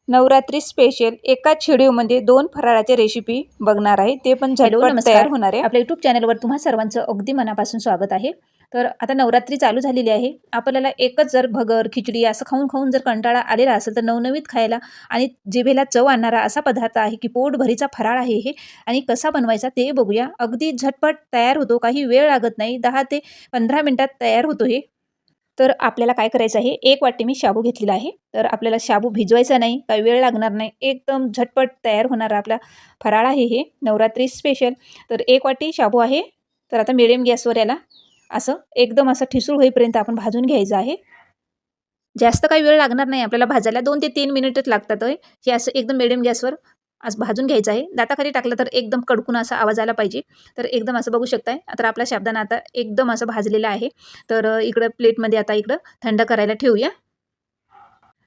Navratri special एकाच व्हिडिओमध्ये 2 फराळाच्या recipe बघणार आहे, ते पण झटपट तयार होणार आहे. आपल्या यूट्यूब चॅनलवर तुम्हा सर्वांचं अगदी मनापासून स्वागत आहे. तर आता नवरात्री चालू झालेली आहे. आपल्याला एकच जर भगर, खिचडी असं खाऊन जर कंटाळा आलेला असेल तर नवनवीन खायला आणि जिभेला चव आणणारा असा पदार्थ आहे की पोटभरीचा फराळ आहे हे. आणि कसा बनवायचा ते बघूया. अगदी झटपट तयार होतो, काही वेळ लागत नाही. 10 ते 15 मिनिटात तयार होतो हे. तर आपल्याला काय करायचं आहे, 1 वाटी मी शाबू घेतलेला आहे. तर आपल्याला शाबू भिजवायचा नाही, काही वेळ लागणार नाही. एकदम झटपट तयार होणारा आपला फराळ आहे हे नवरात्री स्पेशल. तर 1 वाटी शाबू आहे. तर आता मिडियम गॅसवर याला असं एकदम असं ठिसूळ होईपर्यंत आपण भाजून घ्यायचं आहे. जास्त काही वेळ लागणार नाही आपल्याला भाजायला, 2 ते 3 मिनिटच लागतात. हे असं एकदम मिडियम गॅसवर असं भाजून घ्यायचं आहे. दाताखाली टाकलं तर एकदम कडकून असा आवाज आला पाहिजे. तर एकदम असं बघू शकताय. तर आपला साबुदाणा आता एकदम असं भाजलेला आहे. तर इकडं प्लेटमध्ये आता इकडं थंड करायला ठेवूया.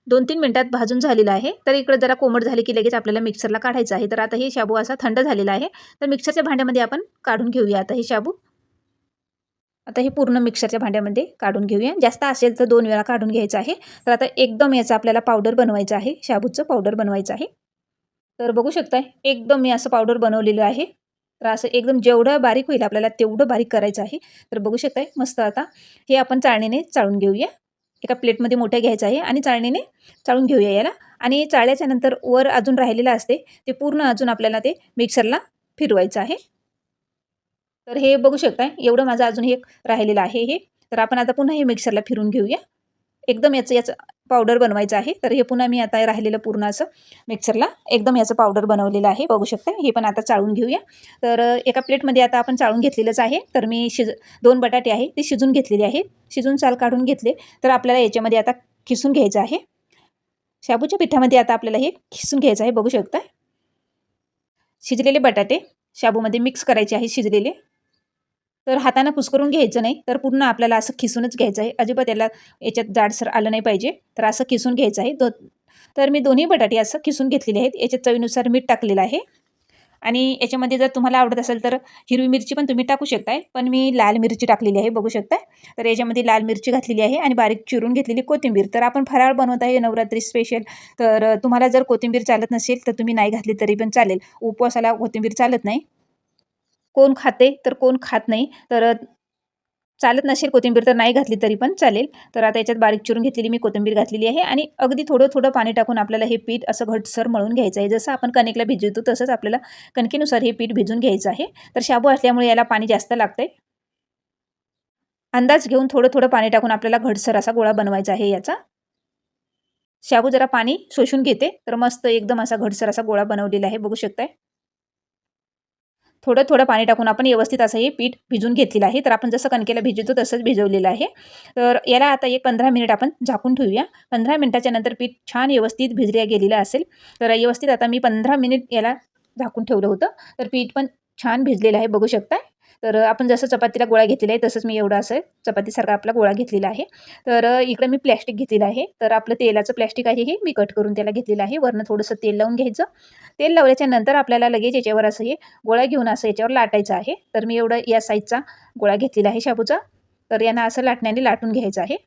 2-3 मिनिटात भाजून झालेला आहे. तर इकडं जरा कोमट झाली की लगेच आपल्याला मिक्सरला काढायचं आहे. तर आता हे शाबू असा थंड झालेला आहे. तर मिक्सरच्या भांड्यामध्ये आपण काढून घेऊया आता हे शाबू. आता हे पूर्ण मिक्सरच्या भांड्यामध्ये काढून घेऊया. जास्त असेल तर 2 वेळा काढून घ्यायचं आहे. तर आता एकदम याचं आपल्याला पावडर बनवायचं आहे. शाबूचं पावडर बनवायचं आहे. तर बघू शकताय एकदम मी असं पावडर बनवलेलं आहे. तर असं एकदम जेवढं बारीक होईल आपल्याला तेवढं बारीक करायचं आहे. तर बघू शकताय मस्त आता हे आपण चाळणीने चाळून घेऊया. एका प्लेटमध्ये मोठं घ्यायचं आहे आणि चाळणीने चाळून घेऊया याला. आणि चाळल्याच्या नंतर वर अजून राहिलेलं असते ते पूर्ण अजून आपल्याला ते मिक्सरला फिरवायचं आहे. तर हे बघू शकताय एवढं माझं अजून हे राहिलेलं आहे हे. तर आपण आता पुन्हा हे मिक्सरला फिरून घेऊया. एकदम याचं पावडर बनवायचं आहे. तर हे पुन्हा मी आता राहिलेलं पूर्ण असं मिक्सरला एकदम याचं पावडर बनवलेलं आहे. बघू शकता हे पण आता चाळून घेऊया. तर एका प्लेटमध्ये आता आपण चाळून घेतलेलंच आहे. तर मी 2 बटाटे आहे ते शिजून घेतलेले आहेत. शिजून साल काढून घेतले. तर आपल्याला याच्यामध्ये आता खिसून घ्यायचं आहे. शाबूच्या पिठामध्ये आता आपल्याला हे खिसून घ्यायचं आहे. बघू शकता शिजलेले बटाटे शाबूमध्ये मिक्स करायचे आहे शिजलेले. तर हातानं कुस्करून घ्यायचं नाही, तर पूर्ण आपल्याला असं खिसूनच घ्यायचं आहे. अजिबात याच्यात जाडसर आलं नाही पाहिजे. तर असं खिसून घ्यायचं आहे. तर मी दोन्ही बटाटे असं खिसून घेतलेले आहेत. याच्यात चवीनुसार मीठ टाकलेलं आहे. आणि याच्यामध्ये जर तुम्हाला आवडत असेल तर हिरवी मिरची पण तुम्ही टाकू शकताय. पण मी लाल मिरची टाकलेली आहे बघू शकताय. तर याच्यामध्ये लाल मिरची घातलेली आहे आणि बारीक चिरून घेतलेली कोथिंबीर. तर आपण फराळ बनवत आहे नवरात्री स्पेशल. तर तुम्हाला जर कोथिंबीर चालत नसेल तर तुम्ही नाही घातली तरी पण चालेल. उपवासाला कोथिंबीर चालत नाही. कोण खाते तर कोण खात नाही. तर चालत नसेल कोथिंबीर तर नाही घातली तरी पण चालेल. तर आता याच्यात बारीक चिरून घेतलेली मी कोथिंबीर घातलेली आहे आणि अगदी थोडं पाणी टाकून आपल्याला हे पीठ असं घटसर मळून घ्यायचं आहे. जसं आपण कणिकला भिजवतो तसंच आपल्याला कणकेनुसार हे पीठ भिजून घ्यायचं आहे. तर शाबू असल्यामुळे याला पाणी जास्त लागतंय. अंदाज घेऊन थोडं पाणी टाकून आपल्याला घटसर असा गोळा बनवायचा आहे याचा. शाबू जरा पाणी शोषून घेते. तर मस्त एकदम असा घटसर असा गोळा बनवलेला आहे बघू शकताय. थोडं पाणी टाकून आपण व्यवस्थित असं हे पीठ भिजून घेतलेलं आहे. तर आपण जसं कणकेला भिजवतो तसंच भिजवलेलं आहे. तर याला आता एक 15 मिनिट आपण झाकून ठेवूया. 15 मिनिटाच्या नंतर पीठ छान व्यवस्थित भिजल्या गेलेलं असेल. तर व्यवस्थित आता मी 15 मिनिट याला झाकून ठेवलं होतं. तर पीठ पण छान भिजलेलं आहे बघू शकताय. तर आपण जसं चपातीला गोळा घेतलेला आहे तसंच मी एवढा असं चपातीसारखा आपला गोळा घेतलेला आहे. तर इकडे मी प्लॅस्टिक घेतलेलं आहे. तर आपलं तेलाचं प्लॅस्टिक आहे हे मी कट करून त्याला घेतलेलं आहे. वरनं थोडंसं तेल लावून घ्यायचं. तेल लावल्याच्या नंतर आपल्याला लगेच याच्यावर असं हे गोळा घेऊन असं याच्यावर लाटायचं आहे. तर मी एवढं या साईजचा गोळा घेतलेला आहे शाबूचा. तर यांना असं लाटण्याने लाटून घ्यायचं आहे.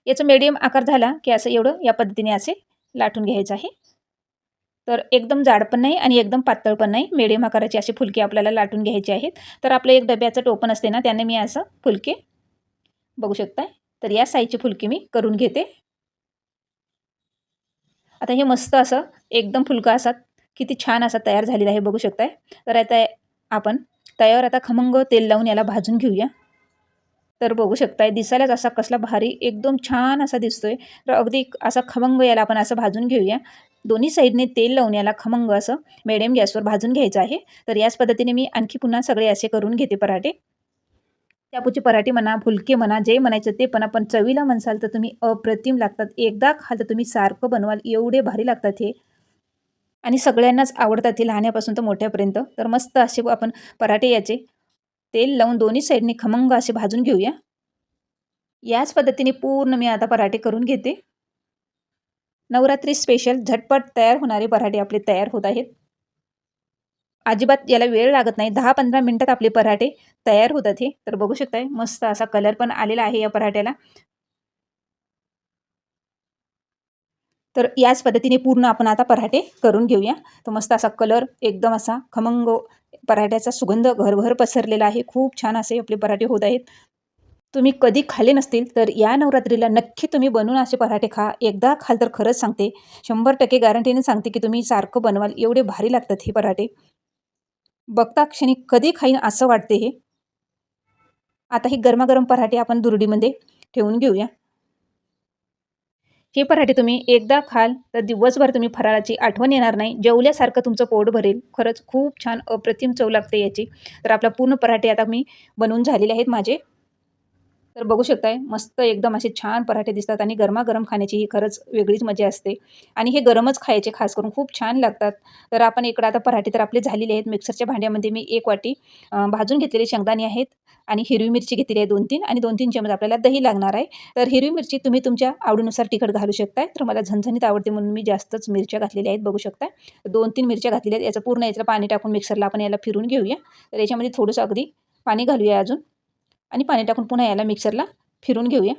याचा मीडियम आकार झाला की असं एवढं या पद्धतीने असे लाटून घ्यायचं आहे. तर एकदम जाड पण नाही आणि एकदम पातळ पण नाही. मीडियम आकाराचे असे फुलके आपल्याला लाटून घ्यायचे आहेत. तर आपलं एक डब्याचं टोपण असते ना त्याने मी असं फुलके बघू शकताय. तर या साईजचे फुलके मी करून घेते. आता हे मस्त असं एकदम फुलका असा किती छान असा तयार झालेला आहे बघू शकताय. तर आता आपण तव्यावर आता खमंग तेल लावून याला भाजून घेऊया. तर बघू शकताय दिसायलाच असा कसला भारी एकदम छान असा दिसतोय. तर अगदी असा खमंग याला आपण असं भाजून घेऊया. दोन्ही साईडने तेल लावून याला खमंग असं मिडियम गॅसवर भाजून घ्यायचं आहे. तर याच पद्धतीने मी आणखी पुन्हा सगळे असे करून घेते पराठे. शाबूचे पराठे म्हणा, फुलके म्हणा, जे म्हणायचं ते पण चवीला म्हणसाल तर तुम्ही अप्रतिम लागतात. एकदा खाल तर तुम्ही सारखं बनवाल एवढे भारी लागतात हे. आणि सगळ्यांनाच आवडतात हे लहानापासून तर मोठ्यापर्यंत. तर मस्त असे आपण पराठे याचे तेल लावून दोन्ही साईडने खमंग असे भाजून घेऊया. याच पद्धतीने पूर्ण मी आता पराठे करून घेते. नवरात्री स्पेशल झटपट तयार होणारे पराठे आपले तयार होत आहेत. अजिबात याला वेळ लागत नाही. 10-15 मिनिटात आपले पराठे तयार होतात हे. तर बघू शकताय मस्त असा कलर पण आलेला आहे या पराठ्याला. तर याच पद्धतीने पूर्ण आपण आता पराठे करून घेऊया. तर मस्त असा कलर एकदम असा खमंग पराठ्याचा सुगंध घरभर पसरलेला आहे. खूप छान असे आपले पराठे होत आहेत. तुम्ही कधी खाल्ले नसतील तर या नवरात्रीला नक्की तुम्ही बनवून असे पराठे खा. एकदा खाल तर खरंच सांगते 100% गॅरंटीने सांगते की तुम्ही सारखं बनवाल. एवढे भारी लागतात हे पराठे. बघता क्षणी कधी खाईन असं वाटते हे. आता हे गरमागरम पराठे आपण दुरडीमध्ये ठेवून घेऊया. हे पराठे तुम्ही एकदा खाल तर दिवसभर तुम्ही फराळाची आठवण येणार नाही. जेवल्यासारखं तुमचं पोट भरेल. खरंच खूप छान अप्रतिम चव लागते याची. तर आपला पूर्ण पराठे आता मी बनवून झालेले आहेत माझे. तर बघू शकताय मस्त एकदम असे छान पराठे दिसतात आणि गरमागरम खाण्याची ही खरंच वेगळीच मजा असते. आणि हे गरमच खायचे खास करून खूप छान लागतात. तर आपण इकडं आता पराठे तर आपले झालेले आहेत. मिक्सरच्या भांड्यामध्ये मी 1 वाटी भाजून घेतलेले शेंगदाणे आहेत आणि हिरवी मिरची घेतलेली आहे 2-3 आणि 2-3 चमच आपल्याला दही लागणार आहे. तर हिरवी मिरची तुम्ही तुमच्या आवडीनुसार तिखट घालू शकताय. तर मला झणझणीत आवडते म्हणून मी जास्तच मिरच्या घातलेल्या आहेत बघू शकताय. 2-3 मिरच्या घातलेल्या आहेत. याचं पूर्ण याचं पाणी टाकून मिक्सरला आपण याला फिरून घेऊया. तर याच्यामध्ये थोडंसं अगदी पाणी घालूया अजून आणि पाणी टाकून पुन्हा याला मिक्सरला फिरून घेऊया.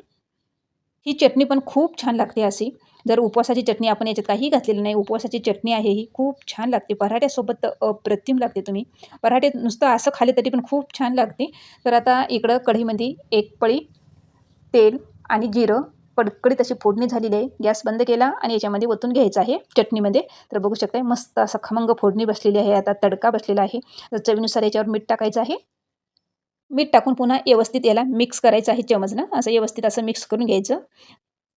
ही चटणी पण खूप छान लागते अशी. जर उपवासाची चटणी आपण याच्यात काहीही घातलेलं नाही. उपवासाची चटणी आहे ही खूप छान लागते. पराठ्यासोबत तर अप्रतिम लागते. तुम्ही पराठे नुसतं असं खाल्ले तरी पण खूप छान लागते. तर आता इकडं कढईमध्ये 1 पळी तेल आणि जिरं कडकडीत अशी फोडणी झालेली आहे. गॅस बंद केला आणि याच्यामध्ये ओतून घ्यायचं आहे चटणीमध्ये. तर बघू शकताय मस्त असं खमंग फोडणी बसलेली आहे. आता तडका बसलेला आहे. तर चवीनुसार याच्यावर मीठ टाकायचं आहे. मीठ टाकून पुन्हा व्यवस्थित याला मिक्स करायचं आहे चमचनं. असं व्यवस्थित असं मिक्स करून घ्यायचं.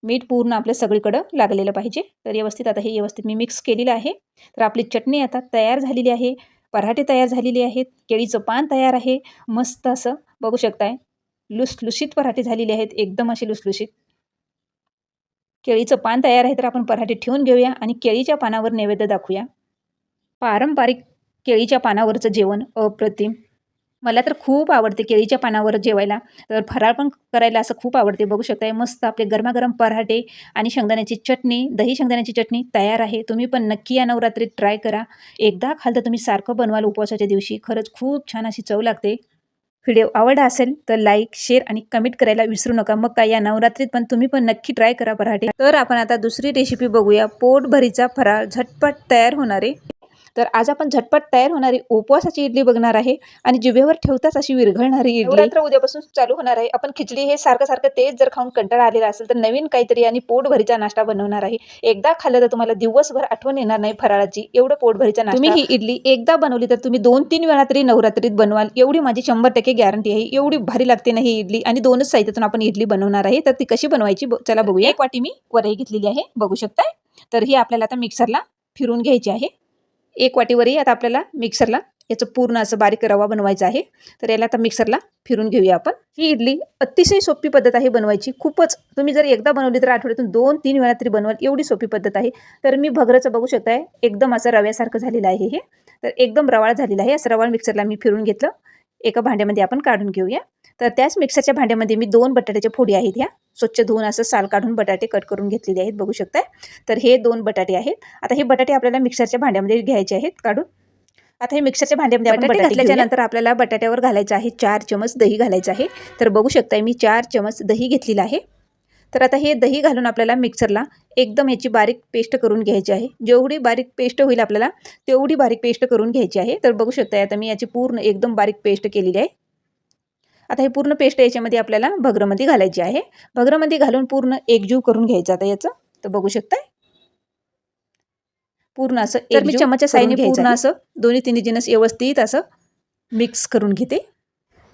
मीठ पूर्ण आपल्या सगळीकडं लागलेलं पाहिजे. तर व्यवस्थित आता हे व्यवस्थित मी मिक्स केलेलं आहे. तर आपली चटणी आता तयार झालेली आहे. पराठे तयार झालेले आहेत. केळीचं पान तयार आहे. मस्त असं बघू शकताय. लुसलुशीत पराठे झालेले आहेत. एकदम असे लुसलुशीत. केळीचं पान तयार आहे तर आपण पराठे ठेवून घेऊया आणि केळीच्या पानावर नैवेद्य दाखवूया. पारंपरिक केळीच्या पानावरचं जेवण अप्रतिम. मला तर खूप आवडते केळीच्या पानावर जेवायला. तर फराळ पण करायला असं खूप आवडते. बघू शकताय मस्त आपले गरमागरम पराठे आणि शेंगदाण्याची चटणी, दही शेंगदाण्याची चटणी तयार आहे. तुम्ही पण नक्की या नवरात्रीत ट्राय करा. एकदा खाल तर तुम्ही सारखं बनवाल उपवासाच्या दिवशी. खरंच खूप छान अशी चव लागते. व्हिडिओ आवडला असेल तर लाईक, शेअर आणि कमेंट करायला विसरू नका. मग काय या नवरात्रीत पण तुम्ही पण नक्की ट्राय करा पराठे. तर आपण आता दुसरी रेसिपी बघूया. पोटभरीचा फराळ झटपट तयार होणारे. तर आज आपण झटपट तयार होणारी उपवासाची इडली बघणार आहे आणि जिभेवर ठेवताच अशी विरघळणारी इडली. नवरात्र उद्यापासून चालू होणार आहे. आपण खिचडी हे सारखं सारखं तेच जर खाऊन कंटाळा आलेला असेल तर नवीन काहीतरी आणि पोटभरीचा नाश्ता बनवणार आहे. एकदा खाल्लं तर तुम्हाला दिवसभर आठवण येणार नाही फराळाची. एवढं पोटभरीचा नाश्ता. तुम्ही ही इडली एकदा बनवली तर तुम्ही 2-3 वेळा तरी नवरात्रीत बनवाल. एवढी माझी 100% गॅरंटी आहे. एवढी भारी लागते ना ही इडली आणि 2च साहित्यातून आपण इडली बनवणार आहे. तर ती कशी बनवायची चला बघूया. 1 वाटी मी वरई घेतलेली आहे बघू शकताय. तर ही आपल्याला आता मिक्सरला फिरून घ्यायची आहे. 1 वाटी वरई आता आपल्याला मिक्सरला याचं पूर्ण असं बारीक रवा बनवायचा आहे. तर याला आता मिक्सरला फिरून घेऊया आपण. ही इडली अतिशय सोपी पद्धत आहे बनवायची. खूपच तुम्ही जर एकदा बनवली तर आठवड्यातून 2-3 वेळा तरी बनवाल. एवढी सोपी पद्धत आहे. तर मी भगरचं बघू शकताय एकदम असं रव्यासारखं झालेलं आहे हे. तर एकदम रवाळ झालेलं आहे. असं रवाळ मिक्सरला मी फिरून घेतलं. एका भांड्यामध्ये आपण काढून घेऊया. तर त्याच मिक्सरच्या भांड्यामध्ये मी 2 बटाट्याच्या फोडी आहेत ह्या. स्वच्छ धुवून असं साल काढून बटाटे कट करून घेतलेले आहेत बघू शकताय. तर हे 2 बटाटे आहेत. आता हे बटाटे आपल्याला मिक्सरच्या भांड्यामध्ये घ्यायचे आहेत काढून. आता हे मिक्सरच्या भांड्यामध्ये आपण बटाटे घातल्याच्या नंतर आपल्याला बटाट्यावर घालायचं आहे 4 चमच दही घालायचं आहे. तर बघू शकताय मी 4 चमच दही घेतलेलं आहे. तर आता हे दही घालून आपल्याला मिक्सरला एकदम याची बारीक पेस्ट करून घ्यायची आहे. जेवढी बारीक पेस्ट होईल आपल्याला तेवढी बारीक पेस्ट करून घ्यायची आहे. तर बघू शकताय आता मी याची पूर्ण एकदम बारीक पेस्ट केलेली आहे. आता हे पूर्ण पेस्ट याच्यामध्ये आपल्याला भगरमध्ये घालायची आहे. भगरमध्ये घालून पूर्ण एकजीव करून घ्यायचं आता याचं. तर बघू शकताय पूर्ण असं तर मी चमचा साईने पूर्ण असं दोन्ही तिन्ही जिन्नस व्यवस्थित असं मिक्स करून घेते.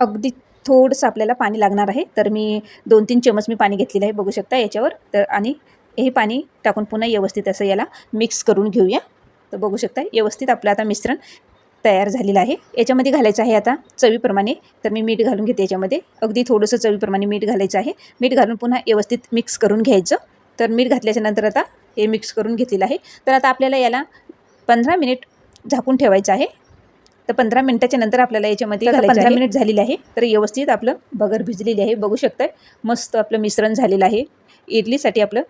अगदी थोडंसं आपल्याला पाणी लागणार आहे. तर मी 2-3 चमच मी पाणी घेतलेलं आहे बघू शकता याच्यावर. तर आणि हे पाणी टाकून पुन्हा व्यवस्थित असं याला मिक्स करून घेऊया. तर बघू शकता व्यवस्थित आपलं आता मिश्रण तयार झालेलं आहे. याच्यामध्ये घालायचं आहे आता चवीप्रमाणे. तर मी मीठ घालून घेते याच्यामध्ये. अगदी थोडंसं चवीप्रमाणे मीठ घालायचं आहे. मीठ घालून पुन्हा व्यवस्थित मिक्स करून घ्यायचं. तर मीठ घातल्याच्या नंतर आता हे मिक्स करून घेतलेलं आहे. तर आता आपल्याला याला 15 मिनिट झाकून ठेवायचं आहे. तर 15 मिनिटाच्या नंतर आपल्याला याच्यामध्ये 15 मिनिट झालेले आहे. तर व्यवस्थित आपलं भगर भिजलेली आहे बघू शकताय. मस्त आपलं मिश्रण झालेलं आहे. इडलीसाठी आपलं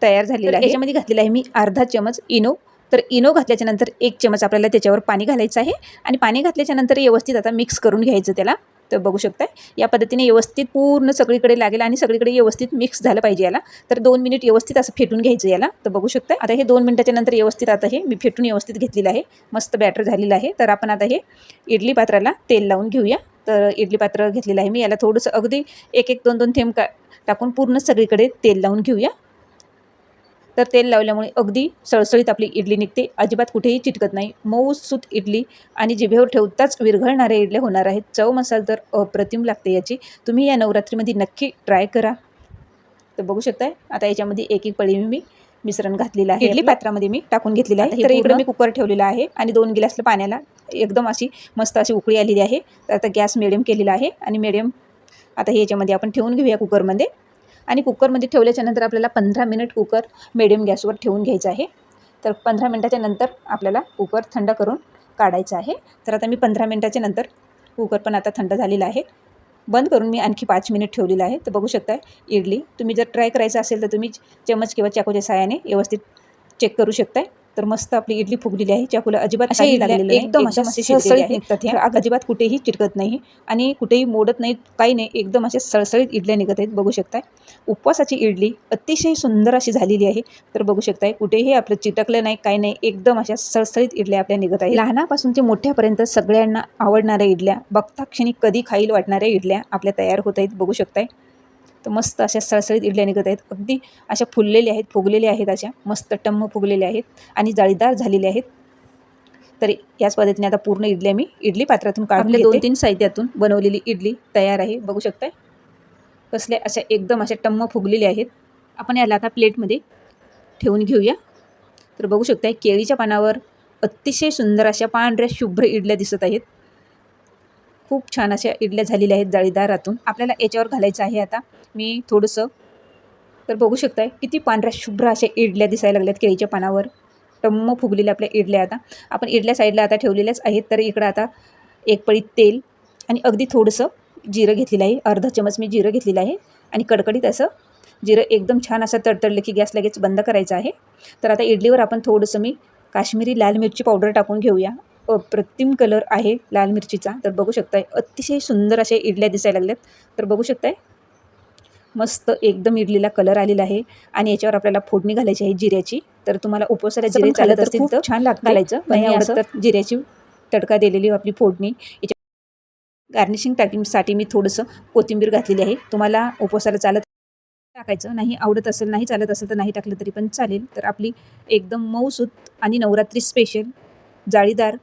तयार झालेलं आहे. याच्यामध्ये घातलेलं आहे मी अर्धा चमच इनो. तर इनो घातल्याच्या नंतर 1 चमच आपल्याला त्याच्यावर पाणी घालायचं आहे आणि पाणी घातल्याच्या नंतर व्यवस्थित आता मिक्स करून घ्यायचं त्याला. तर बघू शकताय या पद्धतीने व्यवस्थित पूर्ण सगळीकडे लागेल आणि सगळीकडे व्यवस्थित मिक्स झालं पाहिजे याला. तर 2 मिनिट व्यवस्थित असं फेटून घ्यायचं याला. तर बघू शकताय आता हे 2 मिनिटाच्या नंतर व्यवस्थित आता हे मी फेटून व्यवस्थित घेतलेलं आहे. मस्त बॅटर झालेलं आहे. तर आपण आता हे इडली पात्राला तेल लावून घेऊया. तर इडली पात्र घेतलेलं आहे मी, याला थोडंसं अगदी 1-1 2-2 थेंब टाकून पूर्ण सगळीकडे तेल लावून घेऊया. तर तेल लावल्यामुळे अगदी सळसळीत आपली इडली निघते, अजिबात कुठेही चिटकत नाही. मऊसूत इडली आणि जिभेवर ठेवताच विरघळणाऱ्या इडल्या होणार आहेत. चव मसाला तर अप्रतिम लागते याची. तुम्ही या नवरात्रीमध्ये नक्की ट्राय करा. तर बघू शकताय आता याच्यामध्ये एक पळी मी मिश्रण घातलेलं आहे. इडली पात्रामध्ये मी टाकून घेतलेलं आहे. तर इकडे मी कुकर ठेवलेला आहे आणि 2 गिलासला पाण्याला एकदम अशी मस्त अशी उकळी आलेली आहे. तर आता गॅस मिडियम केलेला आहे आणि मिडियम आता हे याच्यामध्ये आपण ठेवून घेऊया कुकरमध्ये. आणि कुकरमध्ये ठेवल्याच्या नंतर आपल्याला 15 मिनिट कुकर मिडियम गॅसवर ठेवून घ्यायचं आहे. तर 15 मिनिटाच्या नंतर आपल्याला कुकर थंड करून काढायचं आहे. तर आता मी 15 मिनिटाच्या नंतर कुकर पण आता थंड झालेला आहे. बंद करून मी आणखी 5 मिनिट ठेवलेलं आहे. तर बघू शकताय इडली तुम्ही जर ट्राय करायचं असेल तर तुम्ही चमच किंवा चाकूच्या सहाय्याने व्यवस्थित चेक करू शकताय. तर मस्त आपली इडली फुगलेली आहे. चाकूला अजिबात काही लागलेलं नाही. एकदम अशा सळसळीत निघतात ह्या, अजिबात कुठेही चिटकत नाही आणि कुठेही मोडत नाहीत, काही नाही. एकदम अशा सळसळीत इडल्या निघत आहेत. बघू शकताय उपवासाची इडली अतिशय सुंदर अशी झालेली आहे. तर बघू शकताय कुठेही आपलं चिटकलं नाही, काही नाही. एकदम अशा सळसळीत इडल्या आपल्या निघत आहेत. लहानापासून ते मोठ्यापर्यंत सगळ्यांना आवडणाऱ्या इडल्या, बघता क्षणी कधी खाईल वाटणाऱ्या इडल्या आपल्या तयार होत आहेत. बघू शकताय तर मस्त अशा सळसळीत इडल्या निघत आहेत. अगदी अशा फुललेल्या आहेत, फुगलेल्या आहेत, अशा मस्त टम्म फुगलेल्या आहेत आणि जाळीदार झालेल्या आहेत. तर याच पद्धतीने आता पूर्ण इडल्या मी इडली पात्रातून काढून घेते. 2-3 साहित्यातून बनवलेली इडली तयार आहे. बघू शकताय कसल्या अशा एकदम अशा टम्म फुगलेल्या आहेत. आपण याला आता प्लेटमध्ये ठेवून घेऊया. तर बघू शकताय केळीच्या पानावर अतिशय सुंदर अशा पांढऱ्या शुभ्र इडल्या दिसत आहेत. खूप छान अशा इडल्या झालेल्या आहेत जाळीदार आतून. आपल्याला याच्यावर घालायचं आहे आता मी थोडंसं. तर बघू शकताय किती पांढऱ्या शुभ्र अशा इडल्या दिसायला लागल्यात केळीच्या पानावर. टम्म फुगलेल्या आपल्या इडल्या आता आपण इडल्या साईडला आता ठेवलेल्याच आहेत. तर इकडं आता एक पळी तेल आणि अगदी थोडंसं जिरं घेतलेलं आहे. अर्धा चमच मी जिरं घेतलेलं आहे आणि कडकडीत असं जिरं एकदम छान असं तडतडलं की गॅस लगेच बंद करायचा आहे. तर आता इडलीवर आपण थोडंसं मी काश्मीरी लाल मिरची पावडर टाकून घेऊया. अप्रतिम कलर आहे लाल मिरचीचा. तर बघू शकताय अतिशय सुंदर अशा इडल्या दिसायला लागल्यात. तर बघू शकताय मस्त एकदम इडलीला कलर आलेला आहे आणि याच्यावर आपल्याला फोडणी घालायची आहे जिऱ्याची. तर तुम्हाला उपवासाला जिरे चालत असतील तर छान घालायचं, नाही आवडत तर जिऱ्याची तडका दिलेली आपली फोडणी. गार्निशिंग टाकीसाठी मी थोडंसं कोथिंबीर घातलेली आहे. तुम्हाला उपवासाला चालत टाकायचं, नाही आवडत असेल, नाही चालत असेल तर नाही टाकलं तरी पण चालेल. तर आपली एकदम मऊसूत आणि नवरात्री स्पेशल जाळीदार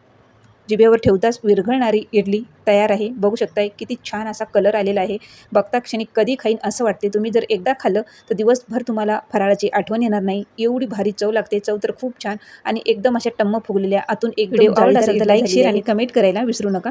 जिभेवर ठेवताच विरघळणारी इडली तयार आहे. बघू शकताय किती छान असा कलर आलेला आहे. बघता क्षणी कधी खाईन असं वाटते. तुम्ही जर एकदा खाल्लं तर दिवसभर तुम्हाला फराळाची आठवण येणार नाही. एवढी भारी चव लागते. चव तर खूप छान आणि एकदम अशा टम्म फुगलेल्या आतून. एक व्हिडिओ आवडला असेल तर लाईक, शेअर आणि कमेंट करायला विसरू नका.